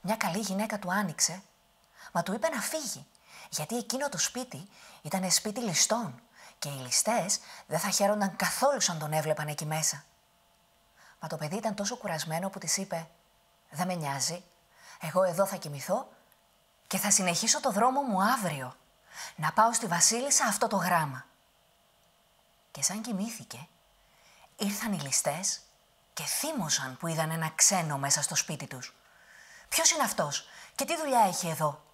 Μια καλή γυναίκα του άνοιξε, μα του είπε να φύγει, γιατί εκείνο το σπίτι ήταν σπίτι ληστών και οι ληστές δεν θα χαίρονταν καθόλου σαν τον έβλεπαν εκεί μέσα. Μα το παιδί ήταν τόσο κουρασμένο που της είπε «Δεν με νοιάζει, εγώ εδώ θα κοιμηθώ και θα συνεχίσω το δρόμο μου αύριο, να πάω στη Βασίλισσα αυτό το γράμμα». Και σαν κοιμήθηκε, ήρθαν οι ληστές και θύμωσαν που είδαν ένα ξένο μέσα στο σπίτι τους. «Ποιος είναι αυτός και τι δουλειά έχει εδώ?»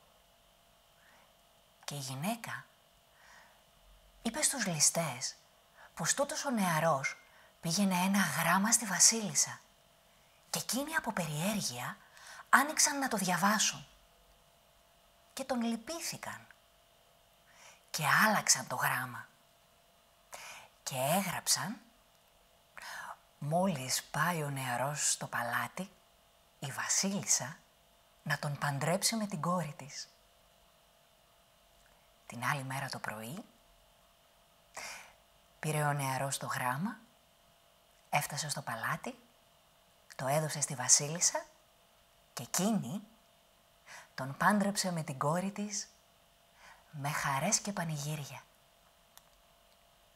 Και η γυναίκα είπε στους ληστές πως τούτος ο νεαρός πήγαινε ένα γράμμα στη Βασίλισσα και εκείνοι από περιέργεια άνοιξαν να το διαβάσουν και τον λυπήθηκαν και άλλαξαν το γράμμα και έγραψαν «Μόλις πάει ο νεαρός στο παλάτι, η Βασίλισσα να τον παντρέψει με την κόρη της». Την άλλη μέρα το πρωί πήρε ο νεαρός το γράμμα, έφτασε στο παλάτι, το έδωσε στη Βασίλισσα και εκείνη τον πάντρεψε με την κόρη της με χαρές και πανηγύρια.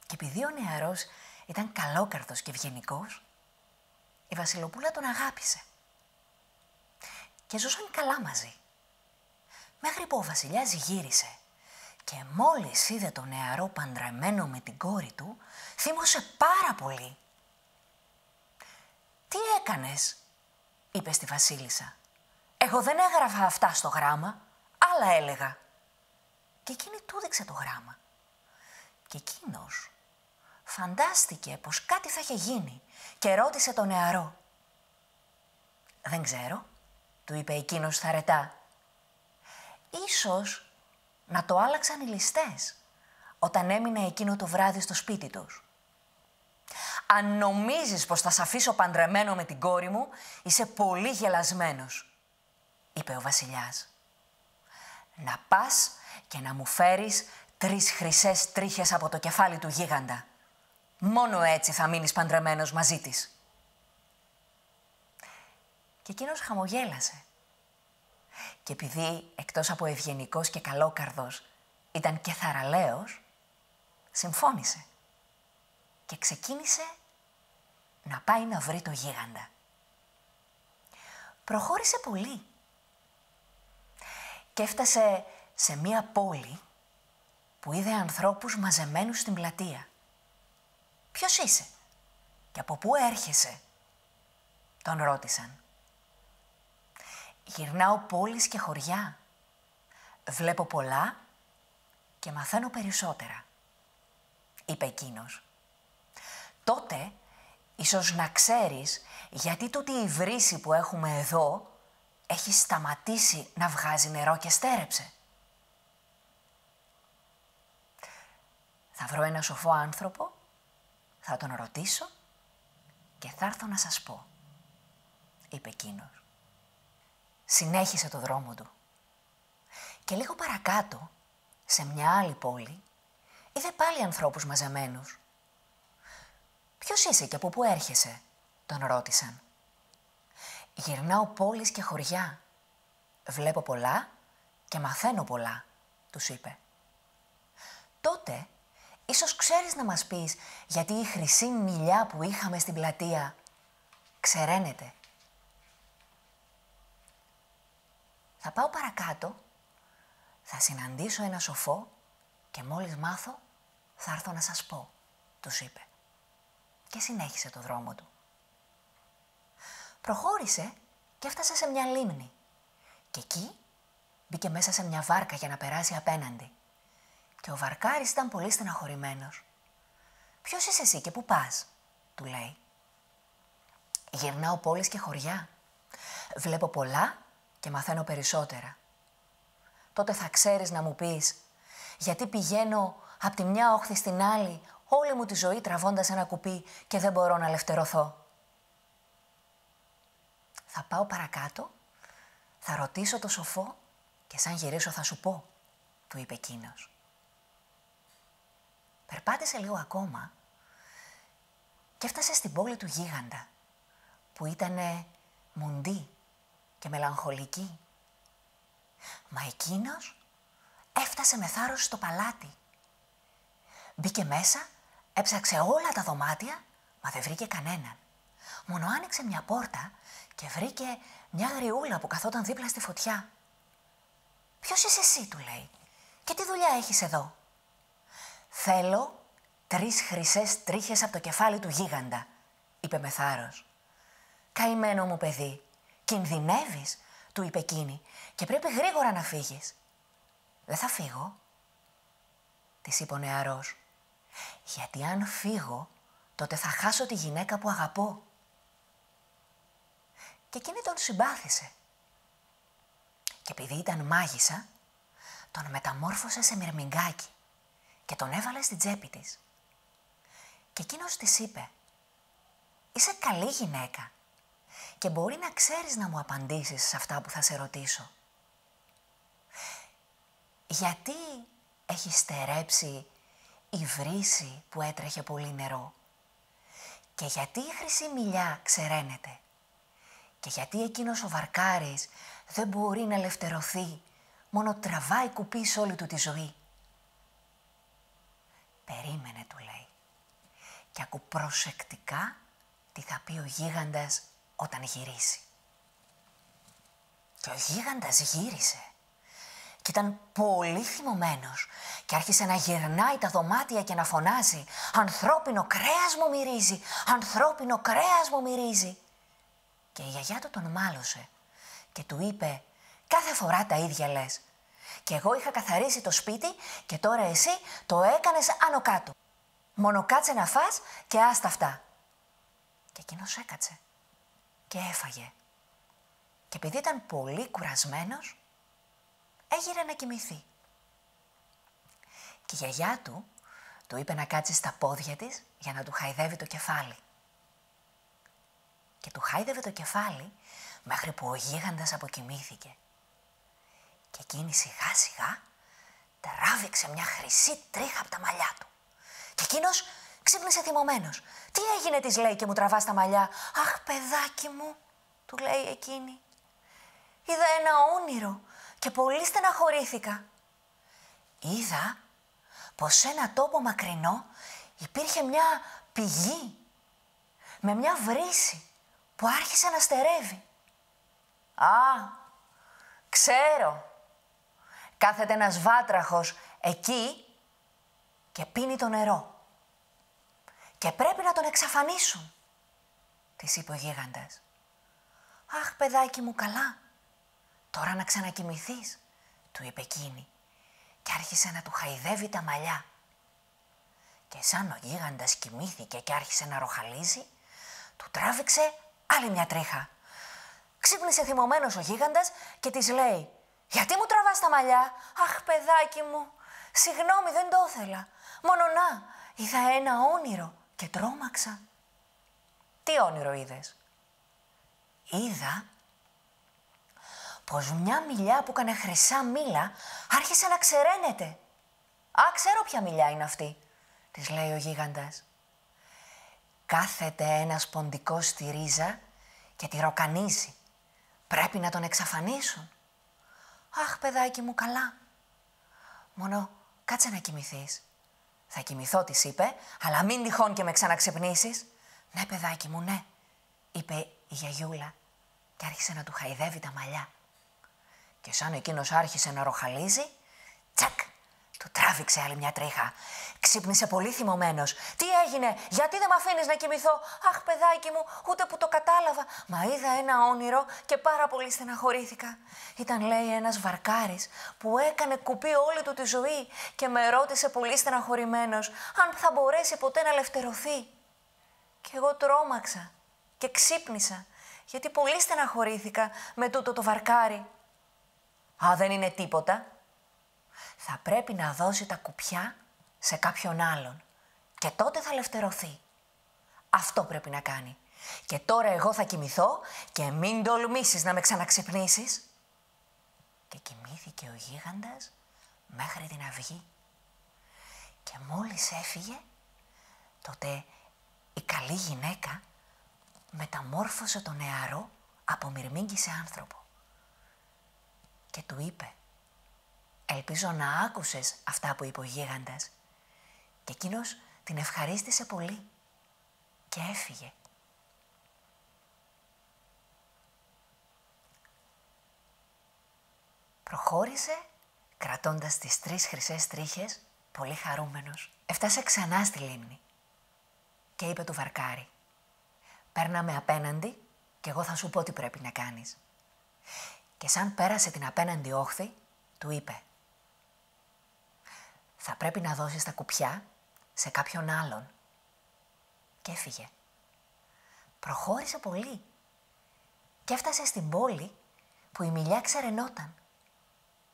Και επειδή ο νεαρός ήταν καλόκαρδος και ευγενικός, η Βασιλοπούλα τον αγάπησε και ζούσαν καλά μαζί. Μέχρι που ο βασιλιάς γύρισε και μόλις είδε τον νεαρό παντρεμένο με την κόρη του, θύμωσε πάρα πολύ. «Τι έκανες?» είπε στη Βασίλισσα. «Εγώ δεν έγραφα αυτά στο γράμμα, άλλα έλεγα». Και εκείνη του έδειξε το γράμμα. Και εκείνος φαντάστηκε πως κάτι θα είχε γίνει και ρώτησε τον νεαρό. «Δεν ξέρω», του είπε εκείνος θαρετά. «Ίσως να το άλλαξαν οι ληστές όταν έμεινε εκείνο το βράδυ στο σπίτι τους. Αν νομίζεις πως θα σ' αφήσω παντρεμένο με την κόρη μου, είσαι πολύ γελασμένος», είπε ο βασιλιάς. «Να πας και να μου φέρεις 3 χρυσές τρίχες από το κεφάλι του γίγαντα. Μόνο έτσι θα μείνεις παντρεμένος μαζί της». Και εκείνος χαμογέλασε. Και επειδή εκτός από ευγενικός και καλόκαρδος ήταν και θαραλέος, συμφώνησε και ξεκίνησε να πάει να βρει το γίγαντα. Προχώρησε πολύ και έφτασε σε μία πόλη που είδε ανθρώπους μαζεμένους στην πλατεία. «Ποιος είσαι και από πού έρχεσαι?» τον ρώτησαν. «Γυρνάω πόλεις και χωριά. Βλέπω πολλά και μαθαίνω περισσότερα», είπε εκείνος. «Τότε ίσως να ξέρεις γιατί τούτη η βρύση που έχουμε εδώ έχει σταματήσει να βγάζει νερό και στέρεψε». «Θα βρω ένα σοφό άνθρωπο, θα τον ρωτήσω και θα έρθω να σας πω», είπε εκείνος. Συνέχισε το δρόμο του. Και λίγο παρακάτω, σε μια άλλη πόλη, είδε πάλι ανθρώπους μαζεμένους. «Ποιος είσαι και από πού έρχεσαι?» τον ρώτησαν. «Γυρνάω πόλεις και χωριά. Βλέπω πολλά και μαθαίνω πολλά», τους είπε. «Τότε, ίσως ξέρεις να μας πεις γιατί η χρυσή μιλιά που είχαμε στην πλατεία ξεραίνεται». «Θα πάω παρακάτω, θα συναντήσω ένα σοφό και μόλις μάθω θα έρθω να σας πω», τους είπε. Και συνέχισε το δρόμο του. Προχώρησε και έφτασε σε μια λίμνη. Και εκεί μπήκε μέσα σε μια βάρκα για να περάσει απέναντι. Και ο βαρκάρης ήταν πολύ στεναχωρημένος. «Ποιος είσαι εσύ και πού πας?» του λέει. «Γυρνάω πόλεις και χωριά. Βλέπω πολλά και μαθαίνω περισσότερα». «Τότε θα ξέρεις να μου πεις γιατί πηγαίνω από τη μια όχθη στην άλλη όλη μου τη ζωή τραβώντας ένα κουπί και δεν μπορώ να ελευθερωθώ». «Θα πάω παρακάτω, θα ρωτήσω το σοφό και σαν γυρίσω θα σου πω», του είπε εκείνος. Περπάτησε λίγο ακόμα και έφτασε στην πόλη του γίγαντα, που ήτανε μουντή και μελαγχολική. Μα εκείνος έφτασε με θάρρος στο παλάτι. Μπήκε μέσα, έψαξε όλα τα δωμάτια, μα δεν βρήκε κανέναν. Μόνο άνοιξε μια πόρτα και βρήκε μια γριούλα που καθόταν δίπλα στη φωτιά. «Ποιος είσαι εσύ?» του λέει, «και τι δουλειά έχεις εδώ?» «Θέλω 3 χρυσές τρίχες από το κεφάλι του γίγαντα», είπε με θάρρος. «Καημένο μου παιδί, κινδυνεύεις», του είπε εκείνη, «και πρέπει γρήγορα να φύγεις». «Δεν θα φύγω», της είπε ο νεαρός, «γιατί αν φύγω, τότε θα χάσω τη γυναίκα που αγαπώ». Και εκείνη τον συμπάθησε. Και επειδή ήταν μάγισσα, τον μεταμόρφωσε σε μυρμηγκάκι και τον έβαλε στην τσέπη της. Και εκείνος της είπε, «Είσαι καλή γυναίκα και μπορεί να ξέρεις να μου απαντήσεις σε αυτά που θα σε ρωτήσω. Γιατί έχει στερέψει η βρύση που έτρεχε πολύ νερό και γιατί η χρυσή μιλιά ξεραίνεται και γιατί εκείνος ο βαρκάρης δεν μπορεί να ελευθερωθεί, μόνο τραβάει κουπί σε όλη του τη ζωή?» «Περίμενε», του λέει, «και ακού προσεκτικά τι θα πει ο γίγαντας όταν γυρίσει». Και ο γίγαντας γύρισε και ήταν πολύ θυμωμένος και άρχισε να γυρνάει τα δωμάτια και να φωνάζει «Ανθρώπινο κρέας μου μυρίζει! Ανθρώπινο κρέας μου μυρίζει!» Και η γιαγιά του τον μάλωσε και του είπε «Κάθε φορά τα ίδια λες. Και εγώ είχα καθαρίσει το σπίτι και τώρα εσύ το έκανες άνω κάτω. Μόνο κάτσε να φας και άστα αυτά». Και εκείνος έκατσε και έφαγε. Και επειδή ήταν πολύ κουρασμένος, έγειρε να κοιμηθεί. Και η γιαγιά του είπε να κάτσει στα πόδια της για να του χαϊδεύει το κεφάλι. Και του χάιδευε το κεφάλι μέχρι που ο γίγαντας αποκοιμήθηκε. Και εκείνη σιγά σιγά τράβηξε μια χρυσή τρίχα από τα μαλλιά του. Και εκείνος ξύπνησε θυμωμένος. «Τι έγινε?» της λέει, «και μου τραβάς τα μαλλιά?» «Αχ, παιδάκι μου», του λέει εκείνη, «είδα ένα όνειρο και πολύ στεναχωρήθηκα. Είδα πως σε ένα τόπο μακρινό υπήρχε μια πηγή με μια βρύση που άρχισε να στερεύει. Α, ξέρω. Κάθεται ένας βάτραχος εκεί και πίνει το νερό. Και πρέπει να τον εξαφανίσουν», της είπε ο γίγαντας. «Αχ, παιδάκι μου, καλά. Τώρα να ξανακοιμηθείς», του είπε εκείνη και άρχισε να του χαϊδεύει τα μαλλιά. Και σαν ο γίγαντας κοιμήθηκε και άρχισε να ροχαλίζει, του τράβηξε άλλη μια τρίχα. Ξύπνησε θυμωμένος ο γίγαντας και της λέει «Γιατί μου τραβάς τα μαλλιά?» «Αχ, παιδάκι μου, συγγνώμη, δεν το ήθελα. Μόνο να, είδα ένα όνειρο και τρόμαξα». «Τι όνειρο είδες?» «Είδα πως μια μιλιά που έκανε χρυσά μήλα άρχισε να ξεραίνεται». «Α, ξέρω ποια μιλιά είναι αυτή», της λέει ο γίγαντας. «Κάθεται ένας ποντικός στη ρίζα και τη ροκανίζει. Πρέπει να τον εξαφανίσουν». «Αχ, παιδάκι μου, καλά. Μόνο κάτσε να κοιμηθείς». «Θα κοιμηθώ», της είπε, «αλλά μην τυχόν και με ξαναξυπνήσεις». «Ναι, παιδάκι μου, ναι», είπε η γιαγιούλα και άρχισε να του χαϊδεύει τα μαλλιά. Και σαν εκείνος άρχισε να ροχαλίζει, τσακ, του τράβηξε άλλη μια τρίχα. Ξύπνησε πολύ θυμωμένος. «Τι έγινε, γιατί δεν με αφήνεις να κοιμηθώ?» «Αχ, παιδάκι μου, ούτε που το κατάλαβα. Μα είδα ένα όνειρο και πάρα πολύ στεναχωρήθηκα. Ήταν, λέει, ένας βαρκάρης που έκανε κουπί όλη του τη ζωή και με ρώτησε πολύ στεναχωρημένος αν θα μπορέσει ποτέ να ελευθερωθεί. Και εγώ τρόμαξα και ξύπνησα, γιατί πολύ στεναχωρήθηκα με τούτο το βαρκάρι». «Α, δεν είναι τίποτα. Θα πρέπει να δώσει τα κουπιά σε κάποιον άλλον και τότε θα ελευθερωθεί. Αυτό πρέπει να κάνει. Και τώρα εγώ θα κοιμηθώ και μην τολμήσεις να με ξαναξυπνήσεις». Και κοιμήθηκε ο γίγαντας μέχρι την αυγή. Και μόλις έφυγε, τότε η καλή γυναίκα μεταμόρφωσε τον νεαρό από μυρμήγκη σε άνθρωπο. Και του είπε: «Ελπίζω να άκουσες αυτά που είπε ο γίγαντας». Και εκείνος την ευχαρίστησε πολύ και έφυγε. Προχώρησε κρατώντας τις 3 χρυσές τρίχες, πολύ χαρούμενος. Έφτασε ξανά στη λίμνη και είπε του βαρκάρι: «Παίρνα με απέναντι και εγώ θα σου πω τι πρέπει να κάνεις». Και σαν πέρασε την απέναντι όχθη, του είπε: «Θα πρέπει να δώσεις τα κουπιά σε κάποιον άλλον». Και έφυγε. Προχώρησε πολύ και έφτασε στην πόλη που η μιλιά ξερενόταν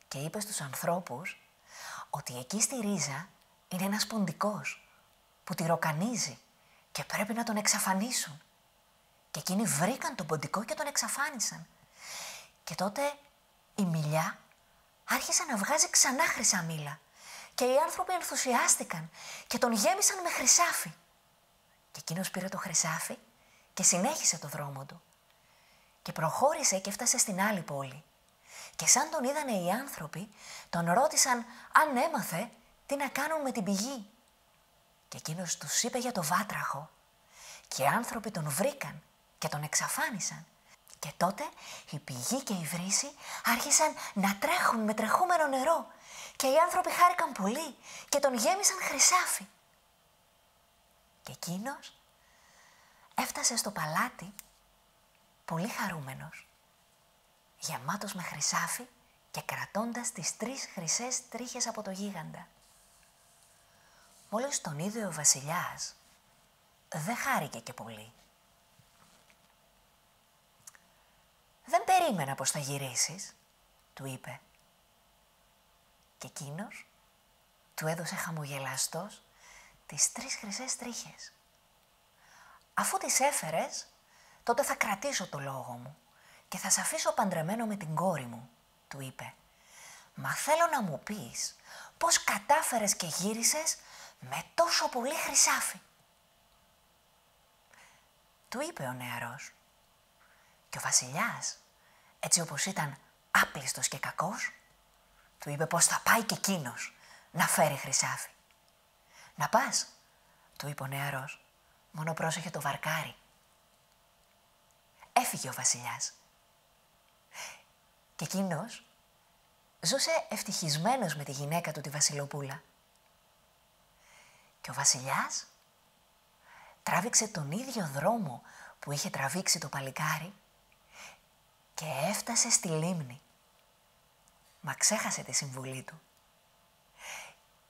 και είπε στους ανθρώπους ότι εκεί στη ρίζα είναι ένας ποντικός που τη ροκανίζει και πρέπει να τον εξαφανίσουν. Και εκείνοι βρήκαν τον ποντικό και τον εξαφάνισαν. Και τότε η μιλιά άρχισε να βγάζει ξανά χρυσά μήλα και οι άνθρωποι ενθουσιάστηκαν και τον γέμισαν με χρυσάφι. Και εκείνος πήρε το χρυσάφι και συνέχισε το δρόμο του. Και προχώρησε και έφτασε στην άλλη πόλη. Και σαν τον είδανε οι άνθρωποι, τον ρώτησαν αν έμαθε τι να κάνουν με την πηγή. Και εκείνος τους είπε για το βάτραχο. Και οι άνθρωποι τον βρήκαν και τον εξαφάνισαν. Και τότε η πηγή και η βρύση άρχισαν να τρέχουν με τρεχούμενο νερό. Και οι άνθρωποι χάρηκαν πολύ και τον γέμισαν χρυσάφι. Και εκείνος έφτασε στο παλάτι πολύ χαρούμενος, γεμάτος με χρυσάφι και κρατώντας τις 3 χρυσές τρίχες από το γίγαντα. Μόλις τον είδε ο βασιλιάς, δεν χάρηκε και πολύ. «Δεν περίμενα πως θα γυρίσεις», του είπε. Και εκείνος του έδωσε χαμογελαστός τις 3 χρυσές τρίχες. «Αφού τις έφερες, τότε θα κρατήσω το λόγο μου και θα σε αφήσω παντρεμένο με την κόρη μου», του είπε. «Μα θέλω να μου πεις πώς κατάφερες και γύρισες με τόσο πολύ χρυσάφι». Του είπε ο νεαρός. Και ο βασιλιάς, έτσι όπως ήταν άπλιστος και κακός, του είπε πως θα πάει και εκείνος να φέρει χρυσάφι. «Να πας», του είπε ο νεαρός, «μόνο πρόσεχε το βαρκάρι». Έφυγε ο βασιλιάς. Και εκείνος ζούσε ευτυχισμένος με τη γυναίκα του, τη Βασιλοπούλα. Και ο βασιλιάς τράβηξε τον ίδιο δρόμο που είχε τραβήξει το παλικάρι και έφτασε στη λίμνη. Μα ξέχασε τη συμβουλή του.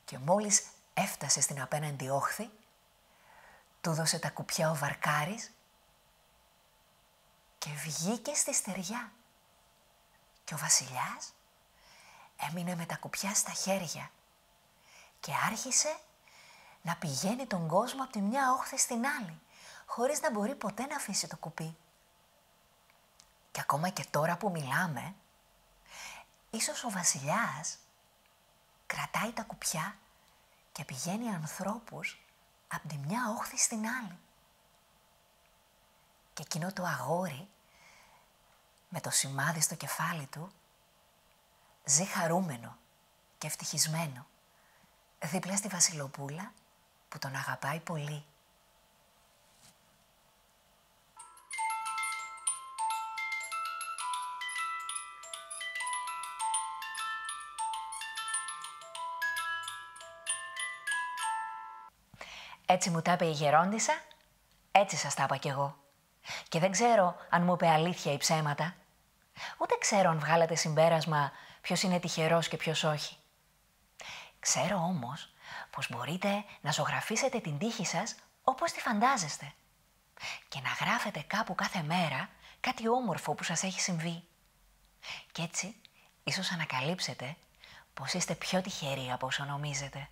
Και μόλις έφτασε στην απέναντι όχθη, του δώσε τα κουπιά ο βαρκάρης και βγήκε στη στεριά. Και ο βασιλιάς έμεινε με τα κουπιά στα χέρια και άρχισε να πηγαίνει τον κόσμο από τη μια όχθη στην άλλη, χωρίς να μπορεί ποτέ να αφήσει το κουπί. Και ακόμα και τώρα που μιλάμε, ίσως ο βασιλιάς κρατάει τα κουπιά και πηγαίνει ανθρώπους από τη μια όχθη στην άλλη. Και εκείνο το αγόρι, με το σημάδι στο κεφάλι του, ζει χαρούμενο και ευτυχισμένο, δίπλα στη Βασιλοπούλα που τον αγαπάει πολύ. Έτσι μου τα είπε η γερόντισσα, έτσι σας τα είπα κι εγώ. Και δεν ξέρω αν μου είπε αλήθεια ή ψέματα. Ούτε ξέρω αν βγάλατε συμπέρασμα ποιος είναι τυχερός και ποιος όχι. Ξέρω όμως πως μπορείτε να ζωγραφίσετε την τύχη σας όπως τη φαντάζεστε και να γράφετε κάπου κάθε μέρα κάτι όμορφο που σας έχει συμβεί. Κι έτσι ίσως ανακαλύψετε πως είστε πιο τυχεροί από όσο νομίζετε.